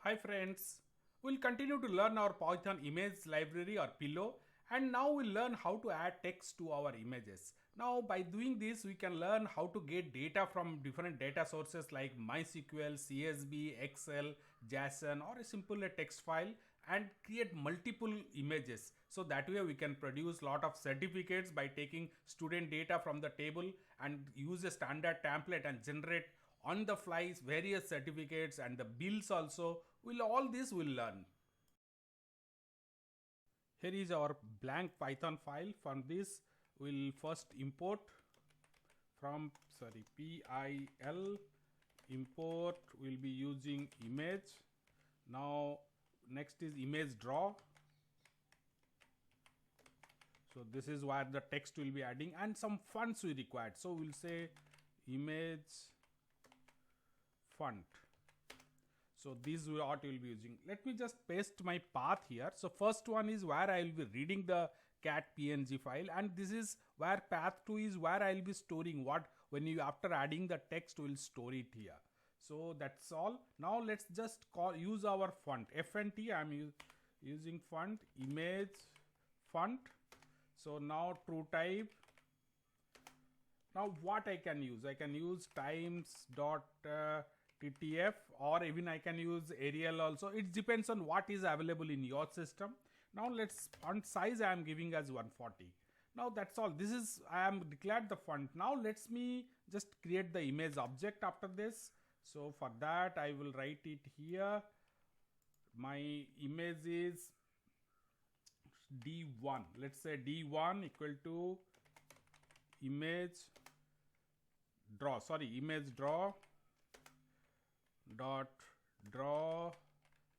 Hi friends, we'll continue to learn our Python image library or pillow, and now we'll learn how to add text to our images. Now by doing this we can learn how to get data from different data sources like MySQL, CSV, Excel, JSON or a simple text file and create multiple images. So that way we can produce lot of certificates by taking student data from the table and use a standard template and generate on the fly various certificates and the bills also. Will all this will learn. Here is our blank Python file. From this we'll first import from pil import. We'll be using image. Now next is image draw. So this is where the text will be adding and some fonts we required. So we'll say image font. So this is what we will be using. Let me just paste my path here. So first one is where I will be reading the cat png file, and this is where path 2 is where I will be storing what when you after adding the text will store it here. So that's all. Now let's just use our font fnt. I'm using font image font. So now true type. Now what I can use? I can use times dot TTF, or even I can use Arial also. It depends on what is available in your system. Now let's font size I am giving as 140. Now that's all. This is I am declared the font. Now let's me just create the image object after this. So for that I will write it here. My image is D1. Let's say D1 equal to image draw. Image draw dot draw,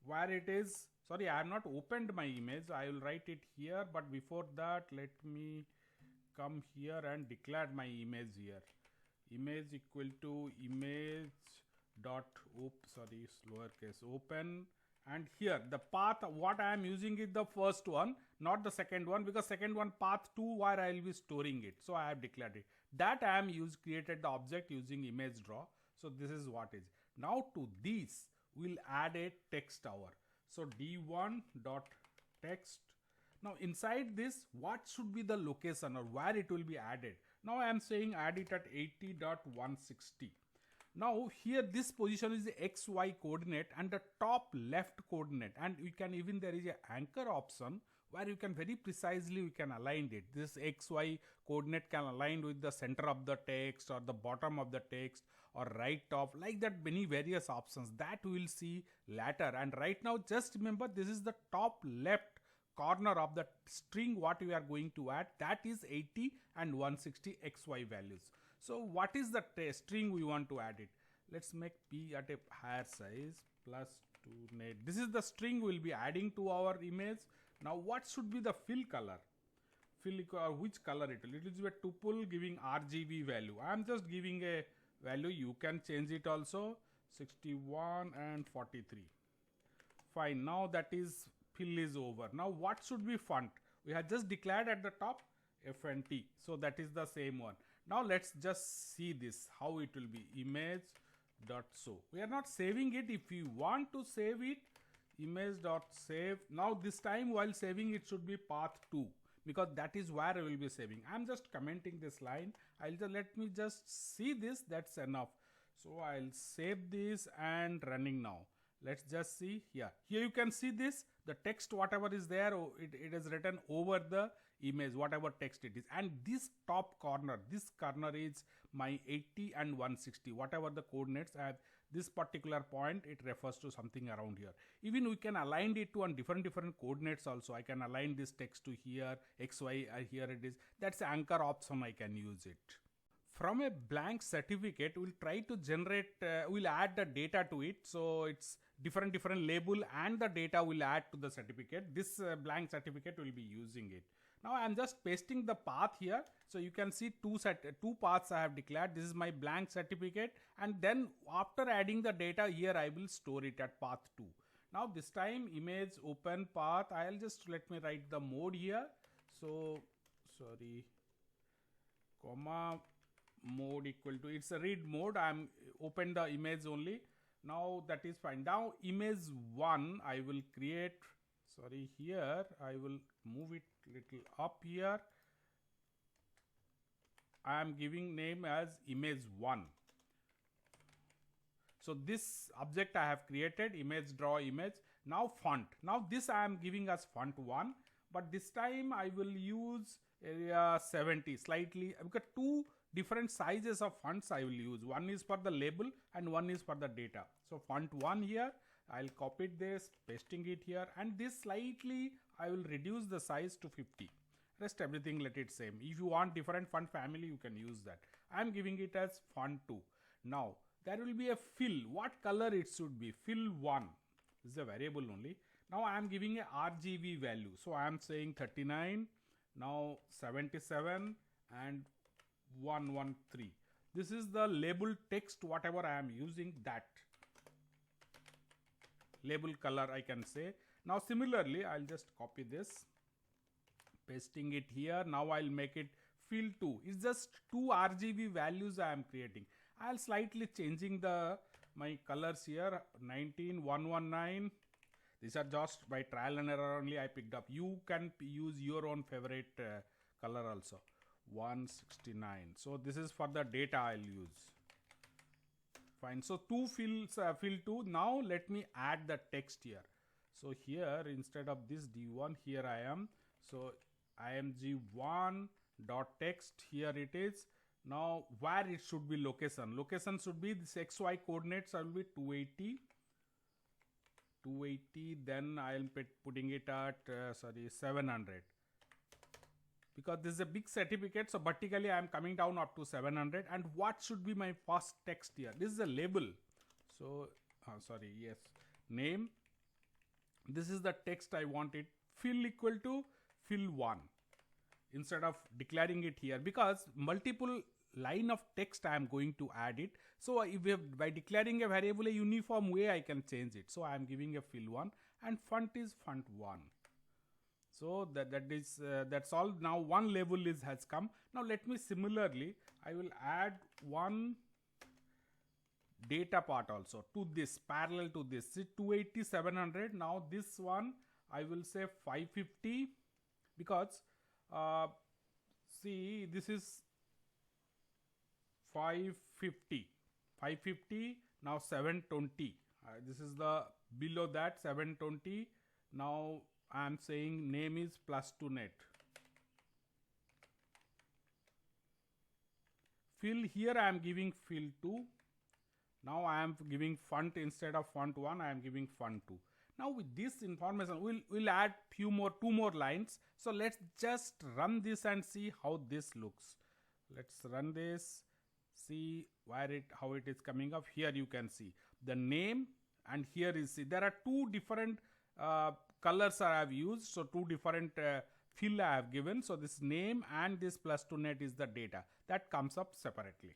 where it is. I have not opened my image. I will write it here, but before that let me come here and declare my image here. Image equal to image dot lowercase open, and here the path what I am using is the first one, not the second one, because second one path 2 where I will be storing it. So I have declared it. That I am created the object using image draw. So this is what is. Now to this we'll add a text hour. So d1 dot text. Now inside this what should be the location or where it will be added. Now I am saying add it at 80.160. Now here this position is the XY coordinate and the top left coordinate, and you can even there is a anchor option where you can very precisely we can align it. This XY coordinate can align with the center of the text or the bottom of the text or right top, like that many various options that we will see later. And right now just remember this is the top left corner of the string what we are going to add, that is 80 and 160 XY values. So what is the string we want to add it? Let's make p at a higher size plus 2 net. This is the string we will be adding to our image. Now what should be the fill color? Which color it will? It will be a tuple giving RGB value. I am just giving a value. You can change it also. 61 and 43. Fine. Now that is fill is over. Now what should be font? We have just declared at the top FNT. So that is the same one. Now let's just see this how it will be. Image dot show. We are not saving it. If you want to save it, image dot save. Now this time while saving it should be path 2, because that is where I will be saving. I am just commenting this line. I'll just let me just see this. That's enough. So I'll save this and running now. Let's just see here. Here you can see this, the text whatever is there, it is written over the image, whatever text it is. And this top corner, this corner is my 80 and 160, whatever the coordinates I have. This particular point, it refers to something around here. Even we can align it to on different coordinates also. I can align this text to here, XY, here it is. That's the anchor option, I can use it. From a blank certificate, we'll try to generate, we'll add the data to it. So it's different label and the data will add to the certificate. This blank certificate will be using it. Now I'm just pasting the path here. So you can see two paths I have declared. This is my blank certificate. And then after adding the data here, I will store it at path 2. Now this time image open path, I'll just let me write the mode here. So comma mode equal to, it's a read mode. I'm open the image only. Now that is fine. Now image 1 I will create, sorry, here I will move it little up here. I am giving name as image 1. So this object I have created, image draw image. Now font. Now this I am giving as font 1, but this time I will use area 70 slightly, because two different sizes of fonts I will use. One is for the label and one is for the data. So font 1 here, I'll copy this, pasting it here, and this slightly I will reduce the size to 50. Rest everything let it same. If you want different font family, you can use that. I am giving it as font 2. Now there will be a fill. What color it should be? Fill 1. This is a variable only. Now I am giving a RGB value. So I am saying 39, now 77 and 113. This is the label text, whatever I am using, that label color I can say. Now similarly, I'll just copy this, pasting it here. Now I'll make it fill 2. It's just two RGB values I am creating. I'll slightly changing my colors here. 19, 119. These are just by trial and error only I picked up. You can use your own favorite color also. 169. So this is for the data I'll use. Fine. So two fills, fill 2. Now let me add the text here. So here instead of this D1, here I am. So img1 dot text, here it is. Now where it should be location? Location should be this XY coordinates will be 280. Then I'll be putting it at 700. Because this is a big certificate, so vertically I am coming down up to 700. And what should be my first text here? This is a label. So name. This is the text I want it. Fill equal to fill 1. Instead of declaring it here, because multiple line of text I am going to add it. So if by declaring a variable a uniform way I can change it. So I am giving a fill 1 and font is font 1. So that's all. Now one label has come. Now let me similarly, I will add one data part also to this, parallel to this. 280, 700. Now this one I will say 550, because see, this is 550. Now 720. This is the below that 720. Now I am saying name is +2 net. Fill, here I am giving fill 2. Now I am giving font, instead of font 1 I am giving font 2. Now with this information we'll add two more lines. So let's just run this and see how this looks. Let's run this, see how it is coming up. Here you can see the name, and here is, see, there are two different colors I have used. So two different fill I have given. So this name and this +2 net is the data that comes up separately.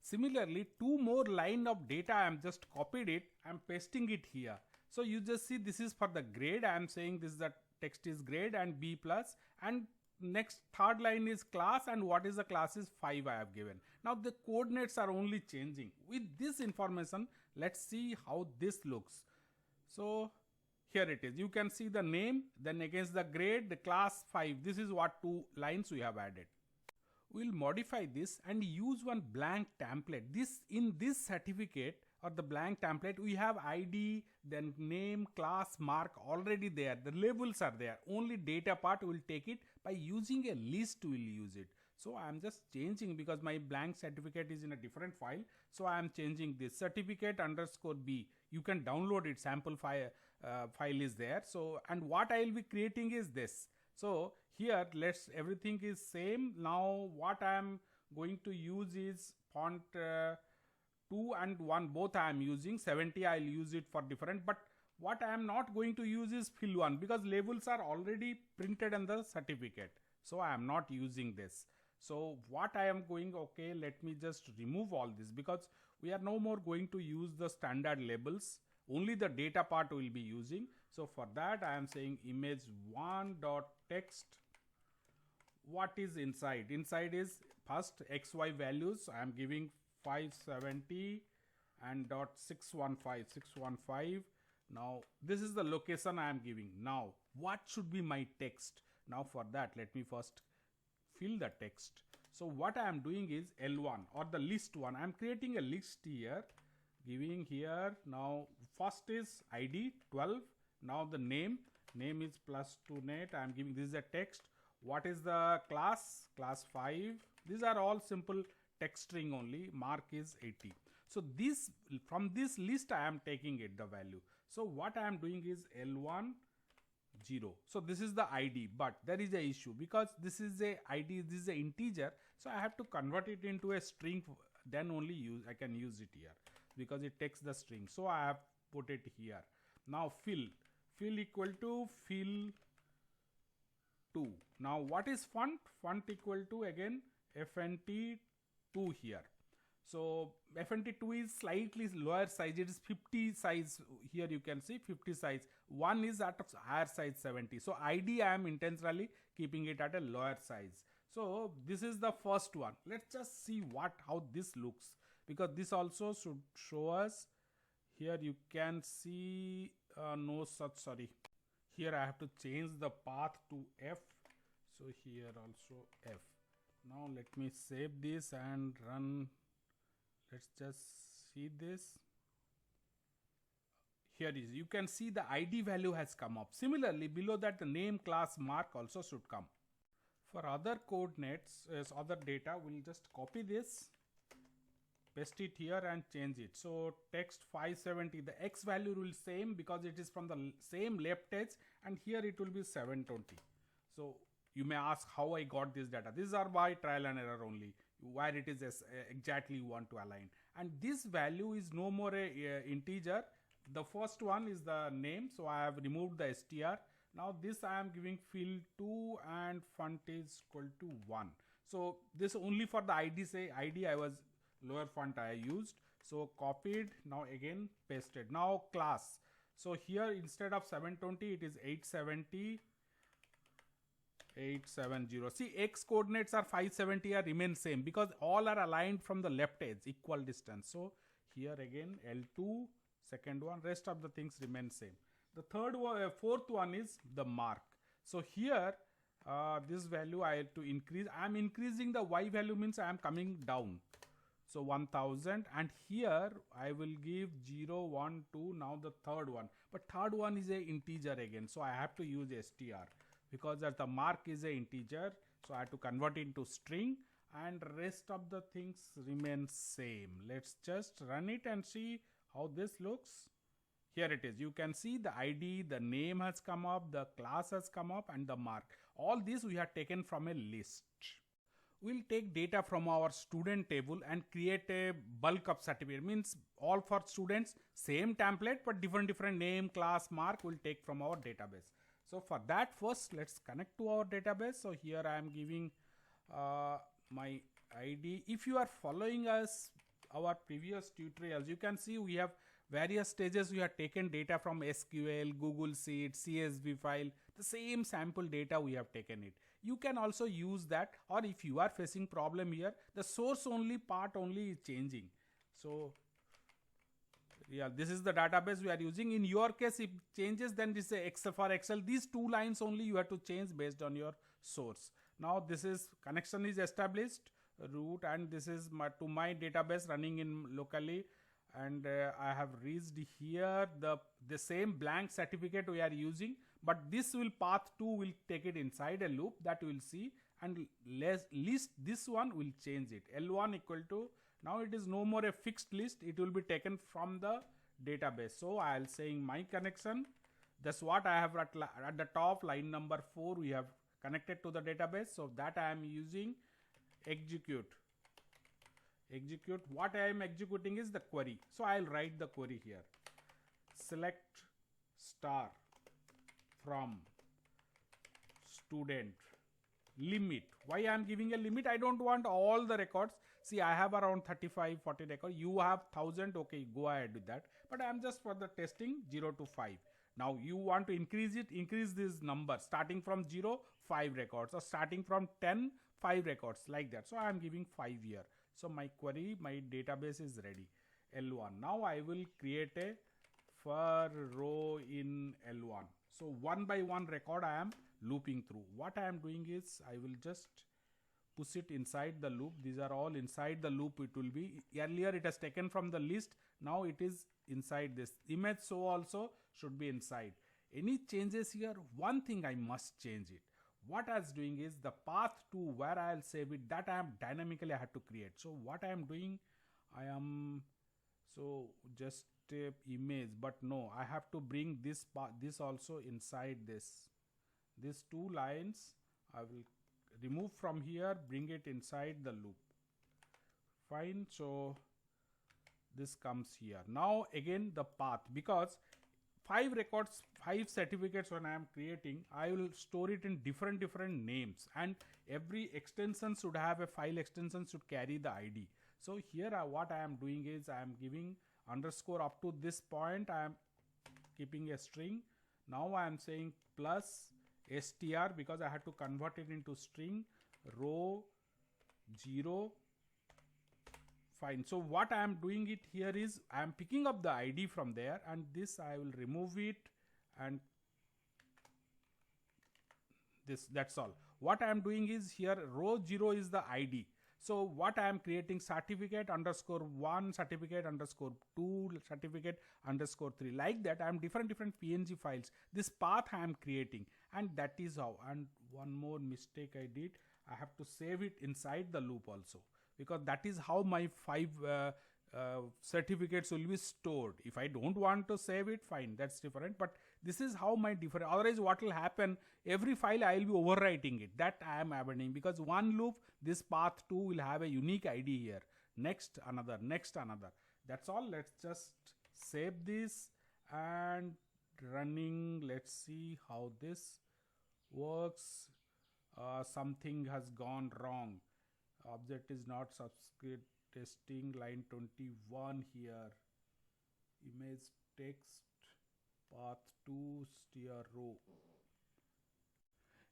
Similarly, two more line of data I am just copied it, I am pasting it here. So you just see, this is for the grade. I am saying this is the text is grade and B+, and next third line is class, and what is the class is 5 I have given. Now the coordinates are only changing. With this information, let's see how this looks. So here it is. You can see the name, then against the grade, the class 5. This is what two lines we have added. We'll modify this and use one blank template. In this certificate or the blank template, we have ID, then name, class, mark already there. The labels are there. Only data part will take it. By using a list, we'll use it. So I am just changing, because my blank certificate is in a different file. So I am changing this certificate_B. You can download it. Sample file is there. So, and what I will be creating is this. So here everything is same. Now what I am going to use is font 2 and 1, both I am using. 70 I will use it for different, but what I am not going to use is fill 1, because labels are already printed in the certificate. So I am not using this. So what I am going, okay, let me just remove all this, because we are no more going to use the standard labels. Only the data part we will be using. So for that I am saying image1.text. What is inside? Inside is first XY values. I am giving 570 and dot 615. Now this is the location I am giving. Now what should be my text? Now for that, let me first fill the text. So what I am doing is L1 or the list one. I am creating a list here, giving here. Now first is ID 12. Now the name is +2 net. I am giving this is a text. What is the class? Class 5. These are all simple text string only. Mark is 80. So this, from this list I am taking it the value. So what I am doing is L1 0. So this is the ID, but there is a issue because this is a ID, this is a integer. So I have to convert it into a string, then only I can use it here because it takes the string. So I have put it here. Now fill equal to fill 2. Now what is font? Font equal to again FNT2 here. So FNT2 is slightly lower size. It is 50 size. Here you can see 50 size. One is at a higher size 70. So ID I am intentionally keeping it at a lower size. So this is the first one. Let's just see how this looks, because this also should show us. Here you can see no such, sorry. Here I have to change the path to F. So here also F. Now let me save this and run. Let's just see this. Here is, you can see the ID value has come up. Similarly, below that the name, class, mark also should come. For other coordinates, other data, we'll just copy this, paste it here and change it. So text 570, the X value will same because it is from the same left edge, and here it will be 720. So you may ask how I got this data. These are by trial and error only, where it is exactly you want to align. And this value is no more a integer. The first one is the name, so I have removed the str. Now this I am giving fill 2 and font is equal to 1. So this only for the ID, say ID I was lower font I used. So copied, now again pasted. Now class. So here instead of 720 it is 870. 870. See, X coordinates are 570 are remain same because all are aligned from the left edge, equal distance. So here again L2, second one, rest of the things remain same. The fourth one is the mark. So here this value I have to increase. I am increasing the Y value, means I am coming down. So 1000, and here I will give 0, 1, 2. Now the third one, but third one is a integer again. So I have to use str. Because that the mark is a integer, so I have to convert it into string, and rest of the things remain same. Let's just run it and see how this looks. Here it is. You can see the ID, the name has come up, the class has come up, and the mark. All these we have taken from a list. We'll take data from our student table and create a bulk of certificate. Means all for students, same template, but different name, class, mark we'll take from our database. So for that, first let's connect to our database. So here I am giving my ID. If you are following us, our previous tutorials, you can see we have various stages. We have taken data from SQL, Google Sheet, CSV file, the same sample data we have taken it. You can also use that, or if you are facing problem here, the source only part only is changing. So yeah, this is the database we are using. In your case, if changes, then this is Excel. For Excel, these two lines only you have to change based on your source. Now this is connection is established, root, and this is to my database running in locally, and I have reached here the same blank certificate we are using, but this will path 2 will take it inside a loop that we will see, and list this one will change it. L1 equal to, now it is no more a fixed list, it will be taken from the database. So I'll saying my connection. That's what I have at the top, line number 4 we have connected to the database. So that I am using execute. What I am executing is the query. So I'll write the query here. Select star from student limit. Why I am giving a limit? I don't want all the records. See, I have around 35, 40 records. You have 1000. Okay, go ahead with that. But I am just for the testing 0 to 5. Now you want to increase it, increase this number starting from 0, 5 records, or starting from 10, 5 records, like that. So I am giving 5 here. So my query, my database is ready. L1. Now I will create a for row in L1. So one by one record I am looping through. What I am doing is I will just push it inside the loop. These are all inside the loop. It will be, earlier it has taken from the list, now it is inside this image, so also should be inside. Any changes here, one thing I must change it. What I was doing is the path to where I'll save it, that I am dynamically I had to create. So what I am doing, I am so just image, but no, I have to bring this this also inside this. These two lines I will remove from here, bring it inside the loop. Fine. So this comes here. Now again the path, because 5 records, 5 certificates when I am creating, I will store it in different names, and every extension should have a file extension should carry the ID. So here what I am doing is I am giving underscore up to this point, I am keeping a string. Now I am saying plus str, because I had to convert it into string, row 0. Fine. So what I am doing it here is I am picking up the ID from there, and this I will remove it, and this, that's all. What I am doing is here row 0 is the ID. So what I am creating, certificate underscore 1, certificate underscore 2, certificate underscore 3, like that I am different PNG files. This path I am creating, and that is how. And one more mistake I did, I have to save it inside the loop also, because that is how my 5 certificates will be stored. If I don't want to save it, fine, that's different, but this is how my different, otherwise what will happen, every file I will be overwriting it, that I am abandoning, because one loop, this path 2 will have a unique ID here, next another, that's all. Let's just save this and running. Let's see how this works. Something has gone wrong. Object is not subscript testing, line 21 here. Image text path 2 steer row.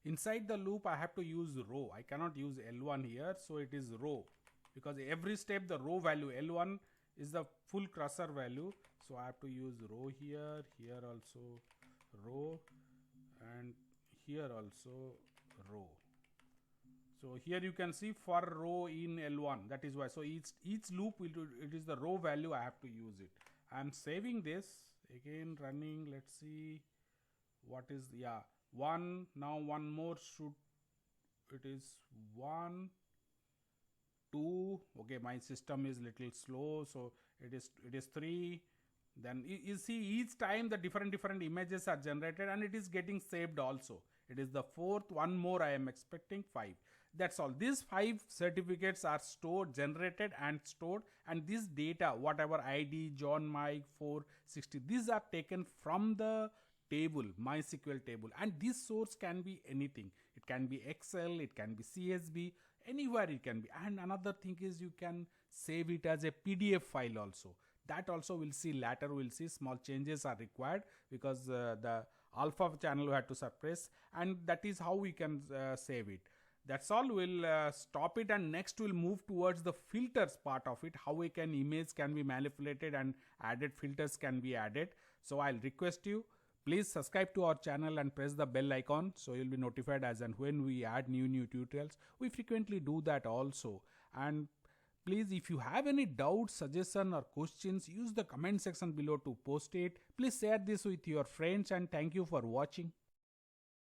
Inside the loop I have to use row. I cannot use L1 here, so it is row, because every step the row value, L1 is the full cursor value, so I have to use row here, here also row, and here also row. So here you can see for row in L1, that is why. So each loop will do, it is the row value I have to use it. I am saving this, again running. Let's see what is, yeah, 1. Now one more should, it is 1, 2. Okay, my system is little slow, so it is 3. Then you see each time the different images are generated, and it is getting saved also. It is the 4th, one more I am expecting, 5. That's all. These 5 certificates are stored, generated and stored, and this data, whatever ID, John Mike 460, these are taken from the table, MySQL table, and this source can be anything. It can be Excel, it can be CSV, anywhere it can be. And another thing is you can save it as a PDF file also. That also we'll see later. We'll see small changes are required, because the alpha channel we had to suppress, and that is how we can save it. That's all. We'll stop it, and next we'll move towards the filters part of it, how we can image can be manipulated and added filters can be added. So I'll request you, please subscribe to our channel and press the bell icon, so you'll be notified as and when we add new tutorials. We frequently do that also. And please, if you have any doubts, suggestion or questions, use the comment section below to post it. Please share this with your friends, and thank you for watching.